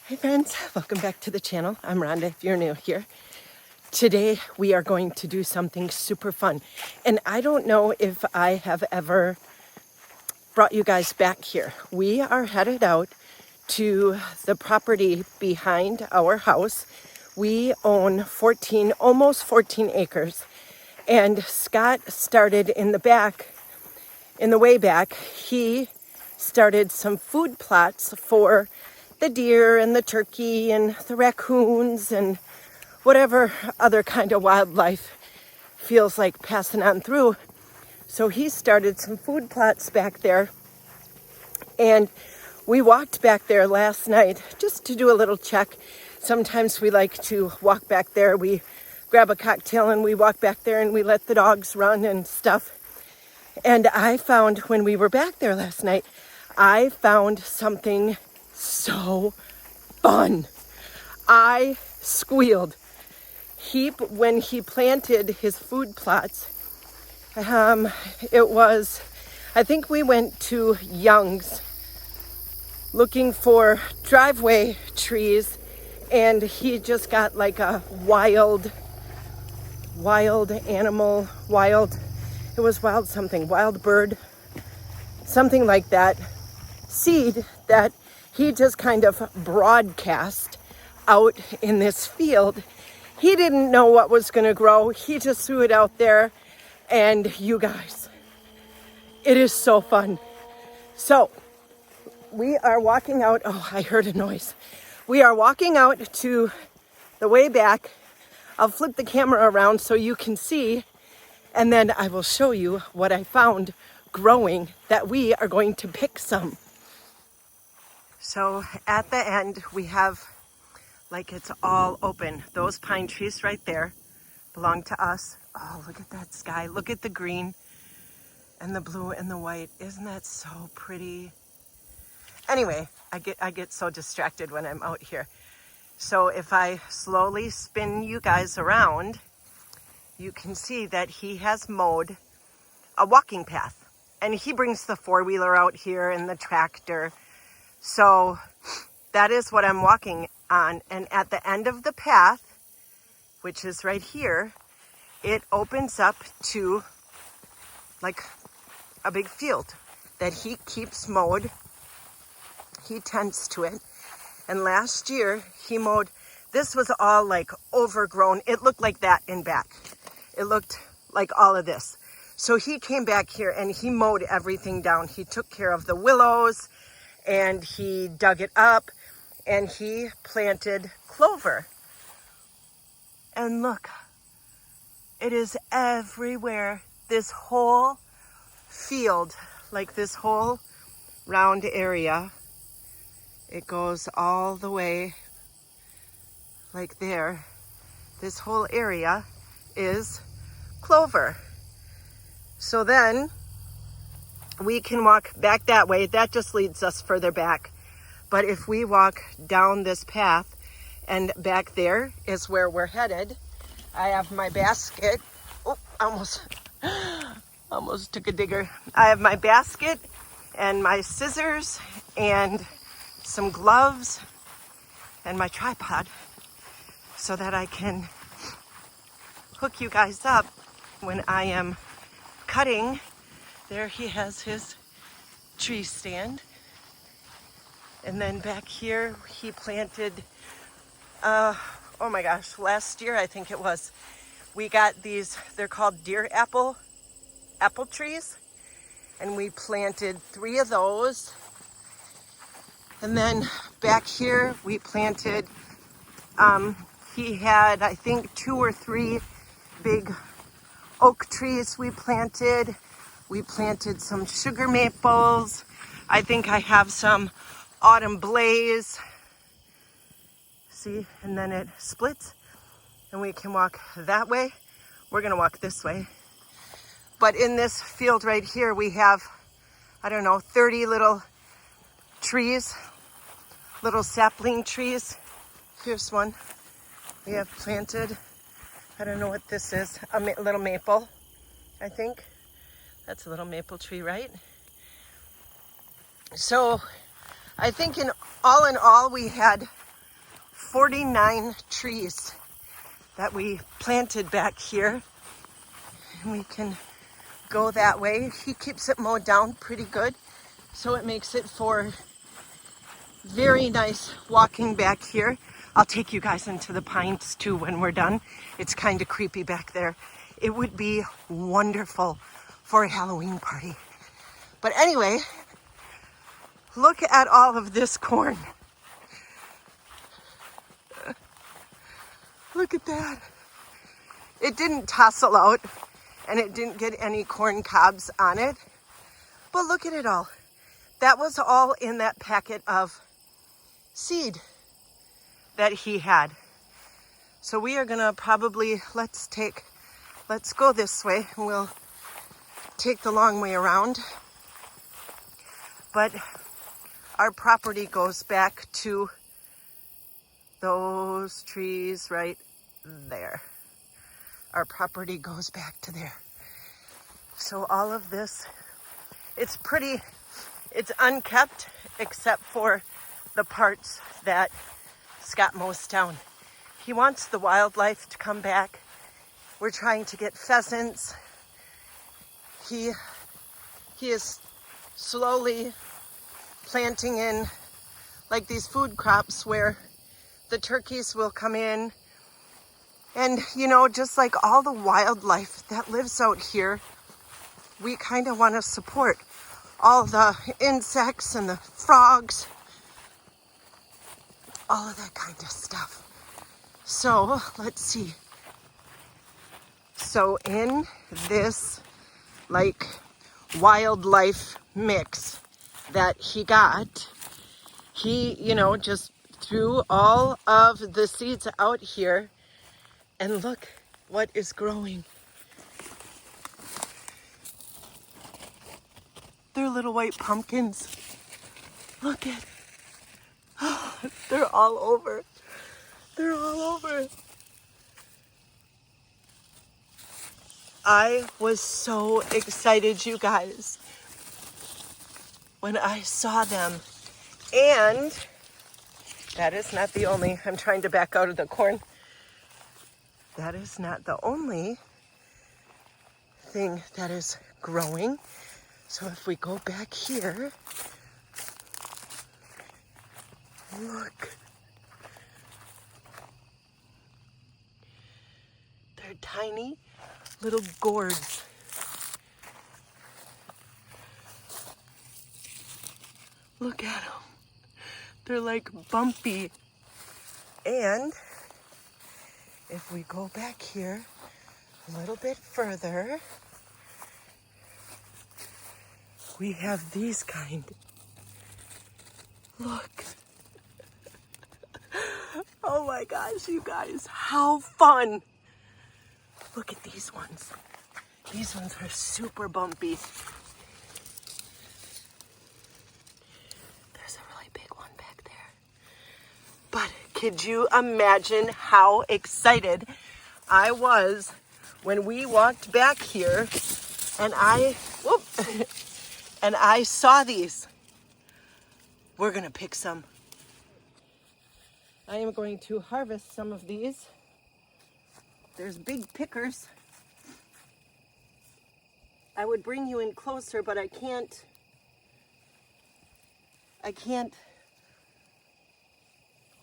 Hey friends, welcome back to the channel. I'm Rhonda if you're new here. Today we are going to do something super fun. And I don't know if I have ever brought you guys back here. We are headed out to the property behind our house. We own almost 14 acres. And Scott started in the way back, he started some food plots for the deer and the turkey and the raccoons and whatever other kind of wildlife feels like passing on through. So he started some food plots back there. And we walked back there last night just to do a little check. Sometimes we like to walk back there. We grab a cocktail and we walk back there and we let the dogs run and stuff. And I found, when we were back there last night, I found something so fun. I squealed. When he planted his food plots, I think we went to Young's looking for driveway trees, and he just got like a wild bird, something like that, seed that he just kind of broadcast out in this field. He didn't know what was going to grow. He just threw it out there. And you guys, it is so fun. So we are walking out. Oh, I heard a noise. We are walking out to the way back. I'll flip the camera around so you can see. And then I will show you what I found growing that we are going to pick some. So at the end, we have, like, it's all open. Those pine trees right there belong to us. Oh, look at that sky. Look at the green and the blue and the white. Isn't that so pretty? Anyway, I get so distracted when I'm out here. So if I slowly spin you guys around, you can see that he has mowed a walking path. And he brings the four-wheeler out here and the tractor. So that is what I'm walking on. And at the end of the path, which is right here, it opens up to like a big field that he keeps mowed. He tends to it. And last year he mowed, this was all like overgrown. It looked like that in back. It looked like all of this. So he came back here and he mowed everything down. He took care of the willows and he dug it up and he planted clover. And look, it is everywhere. This whole field, like this whole round area, it goes all the way like there. This whole area is clover. So then we can walk back that way. That just leads us further back. But if we walk down this path, and back there is where we're headed, I have my basket. Oh, almost took a digger. I have my basket and my scissors and some gloves and my tripod so that I can hook you guys up when I am cutting. There he has his tree stand. And then back here he planted, oh my gosh, last year I think it was, we got these, they're called deer apple trees. And we planted 3 of those. And then back here we planted, he had, I think, 2 or 3 big oak trees we planted. We planted some sugar maples. I think I have some autumn blaze. See, and then it splits and we can walk that way. We're gonna walk this way. But in this field right here, we have, I don't know, 30 little trees, little sapling trees. Here's one we have planted. I don't know what this is, a little maple, I think. That's a little maple tree, right? So I think in all we had 49 trees that we planted back here. And we can go that way. He keeps it mowed down pretty good, so it makes it for very nice walking back here. I'll take you guys into the pines too when we're done. It's kind of creepy back there. It would be wonderful for a Halloween party. But anyway, look at all of this corn. Look at that. It didn't tassel out and it didn't get any corn cobs on it. But look at it all. That was all in that packet of seed that he had. So we are gonna probably, let's go this way and we'll take the long way around. But our property goes back to those trees right there. Our property goes back to there. So all of this, it's unkept except for the parts that Scott mows down. He wants the wildlife to come back. We're trying to get pheasants. He is slowly planting in like these food crops where the turkeys will come in. And, you know, just like all the wildlife that lives out here, we kind of want to support all the insects and the frogs, all of that kind of stuff. So, let's see. So in this, like, wildlife mix that he got, he, you know, just threw all of the seeds out here. And look what is growing. They're little white pumpkins. Look at, oh, they're all over. They're all over. I was so excited, you guys, when I saw them. And that is not the only, I'm trying to back out of the corn. That is not the only thing that is growing. So if we go back here, look. They're tiny little gourds. Look at them. They're like bumpy. And if we go back here a little bit further, we have these kind. Look. Oh my gosh, you guys, how fun. Look at these ones. These ones are super bumpy. There's a really big one back there. But could you imagine how excited I was when we walked back here and I saw these? We're gonna pick some. I am going to harvest some of these. There's big pickers. I would bring you in closer, but I can't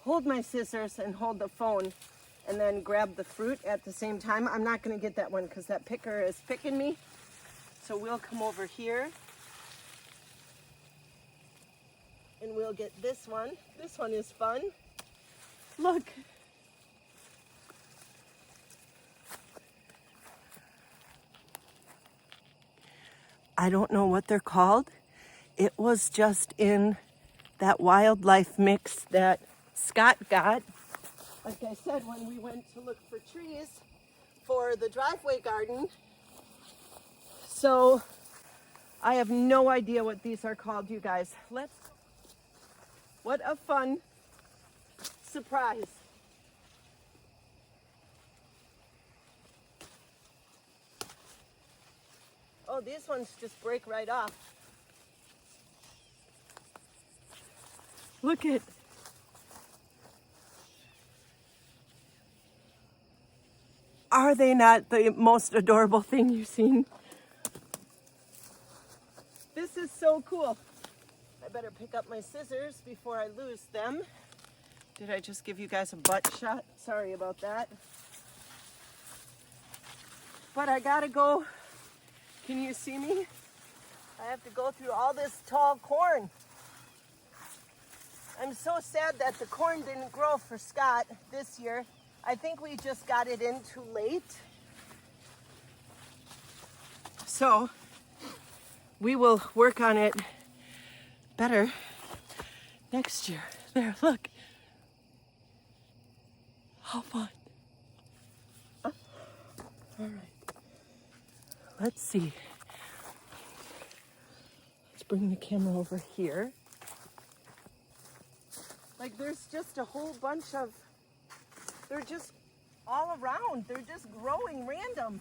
hold my scissors and hold the phone and then grab the fruit at the same time. I'm not gonna get that one because that picker is picking me. So we'll come over here and we'll get this one. This one is fun. Look. I don't know what they're called. It was just in that wildlife mix that Scott got. Like I said, when we went to look for trees for the driveway garden. So I have no idea what these are called, you guys. What a fun surprise. Oh, these ones just break right off. Look at. Are they not the most adorable thing you've seen? This is so cool. I better pick up my scissors before I lose them. Did I just give you guys a butt shot? Sorry about that. But I gotta go. Can you see me? I have to go through all this tall corn. I'm so sad that the corn didn't grow for Scott this year. I think we just got it in too late. So we will work on it better next year. There, look. How fun. All right. Let's see. Let's bring the camera over here. Like there's just a whole bunch of, they're just all around. They're just growing random.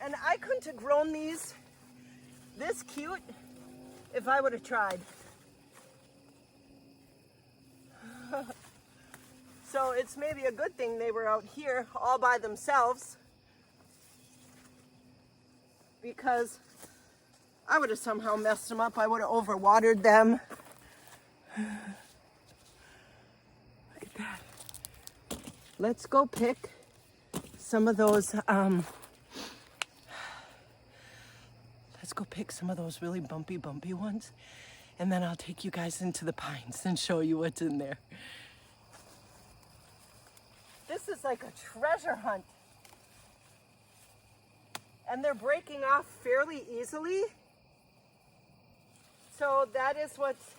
And I couldn't have grown these this cute if I would have tried. So it's maybe a good thing they were out here all by themselves, because I would have somehow messed them up. I would have overwatered them. Look at that. Let's go pick some of those, let's go pick some of those really bumpy ones. And then I'll take you guys into the pines and show you what's in there. This is like a treasure hunt. And they're breaking off fairly easily. So that is what's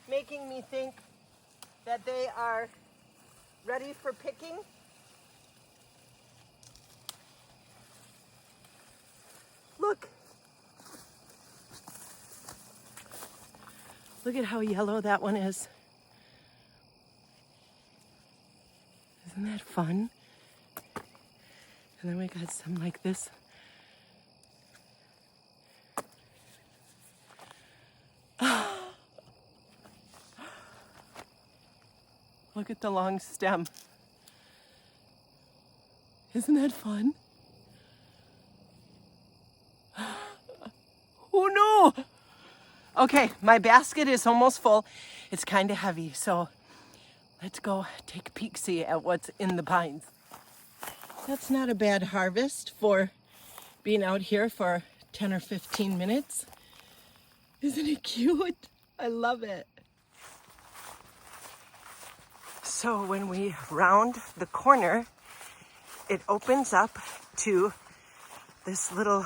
making me think that they are ready for picking. Look. Look at how yellow that one is. Isn't that fun? And then we got some like this. Look at the long stem. Isn't that fun? Oh no! Okay, my basket is almost full. It's kind of heavy, so let's go take a peek-see at what's in the pines. That's not a bad harvest for being out here for 10 or 15 minutes. Isn't it cute? I love it. So when we round the corner, it opens up to this little,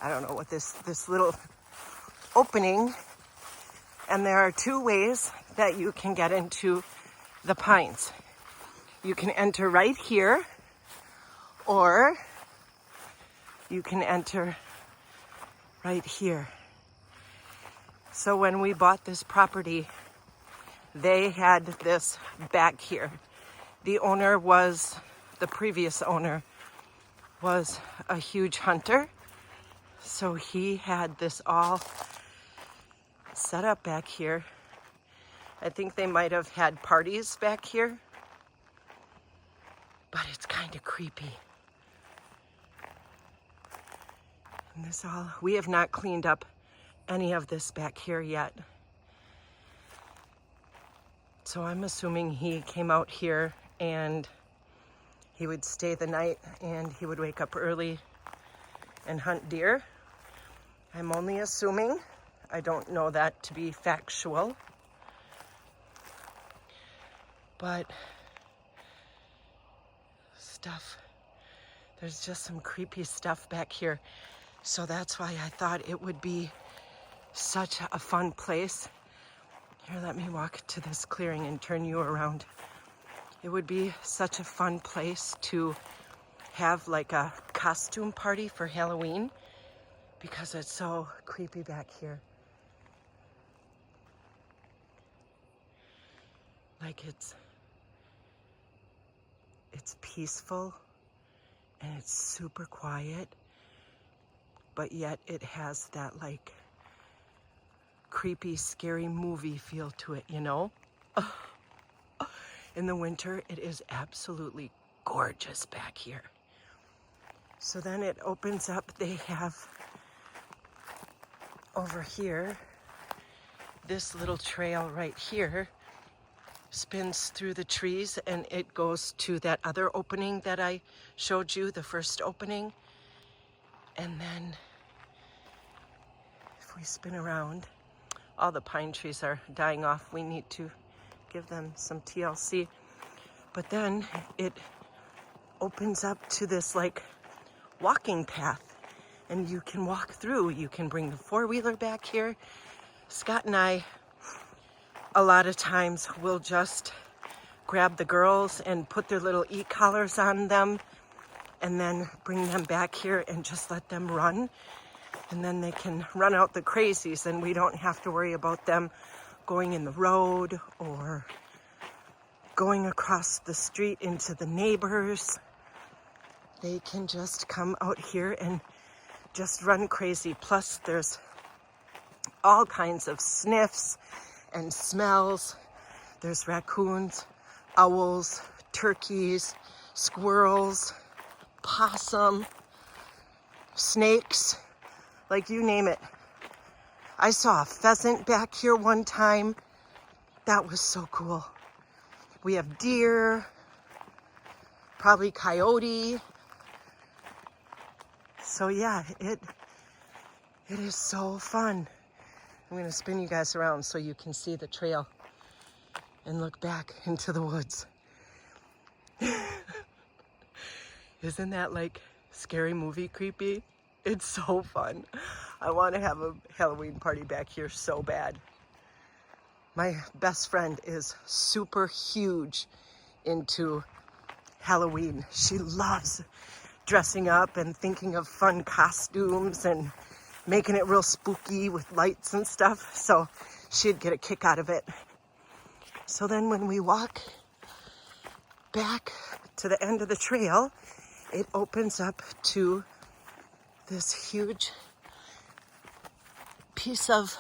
I don't know what this little opening. And there are two ways that you can get into the pines. You can enter right here, or you can enter right here. So when we bought this property, they had this back here. The previous owner was a huge hunter. So he had this all set up back here. I think they might have had parties back here, but it's kind of creepy. And this all, we have not cleaned up any of this back here yet. So I'm assuming he came out here and he would stay the night and he would wake up early and hunt deer. I'm only assuming. I don't know that to be factual. But stuff, there's just some creepy stuff back here. So that's why I thought it would be such a fun place. Here, let me walk to this clearing and turn you around. It would be such a fun place to have like a costume party for Halloween, because it's so creepy back here. Like it's peaceful and it's super quiet, but yet it has that like creepy, scary movie feel to it, you know? In the winter, it is absolutely gorgeous back here. So then it opens up. They have over here, this little trail right here spins through the trees and it goes to that other opening that I showed you, the first opening. And then if we spin around, all the pine trees are dying off. We need to give them some TLC. But then it opens up to this like walking path and you can walk through. You can bring the four-wheeler back here. Scott and I, a lot of times, will just grab the girls and put their little e-collars on them and then bring them back here and just let them run. And then they can run out the crazies and we don't have to worry about them going in the road or going across the street into the neighbors. They can just come out here and just run crazy. Plus there's all kinds of sniffs and smells. There's raccoons, owls, turkeys, squirrels, possum, snakes, like you name it. I saw a pheasant back here one time. That was so cool. We have deer, probably coyote. So yeah, it is so fun. I'm gonna spin you guys around so you can see the trail and look back into the woods. Isn't that like scary movie creepy? It's so fun. I want to have a Halloween party back here so bad. My best friend is super huge into Halloween. She loves dressing up and thinking of fun costumes and making it real spooky with lights and stuff. So she'd get a kick out of it. So then when we walk back to the end of the trail, it opens up to this huge piece of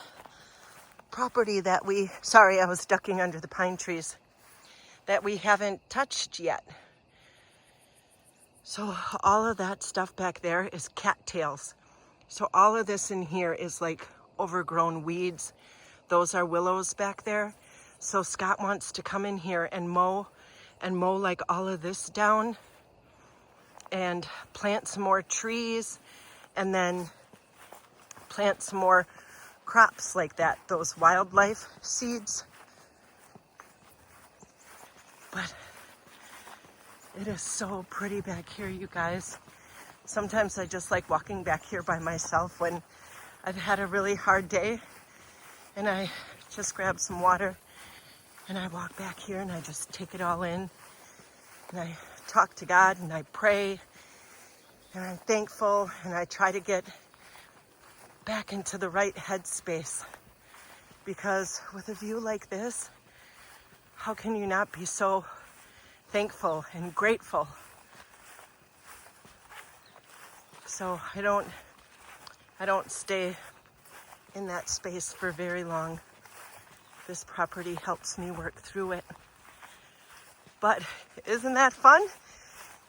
property that sorry, I was ducking under the pine trees, that we haven't touched yet. So all of that stuff back there is cattails. So all of this in here is like overgrown weeds. Those are willows back there. So Scott wants to come in here and mow like all of this down and plant some more trees and then plant some more crops like that, those wildlife seeds. But it is so pretty back here, you guys. Sometimes I just like walking back here by myself when I've had a really hard day and I just grab some water and I walk back here and I just take it all in and I talk to God and I pray and I'm thankful and I try to get back into the right headspace, because with a view like this, how can you not be so thankful and grateful? So I don't stay in that space for very long. This property helps me work through it. But isn't that fun?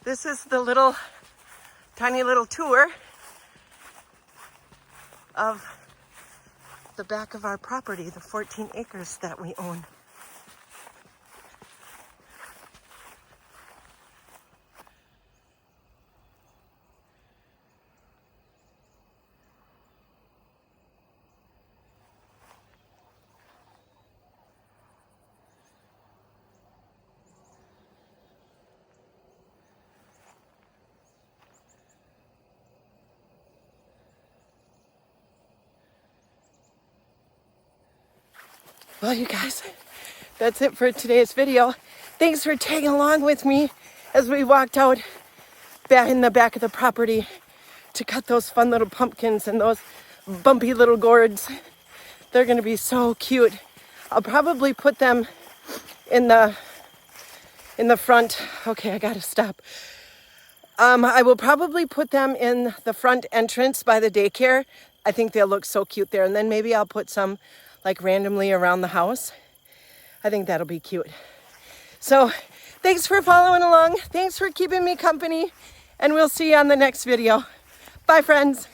This is the tiny little tour of the back of our property, the 14 acres that we own. Well, you guys, that's it for today's video. Thanks for tagging along with me as we walked out back in the back of the property to cut those fun little pumpkins and those bumpy little gourds. They're gonna be so cute. I'll probably put them in the front. Okay, I gotta stop. I will probably put them in the front entrance by the daycare. I think they'll look so cute there. And then maybe I'll put some like randomly around the house. I think that'll be cute. So Thanks for following along. Thanks for keeping me company. And we'll see you on the next video. Bye, friends.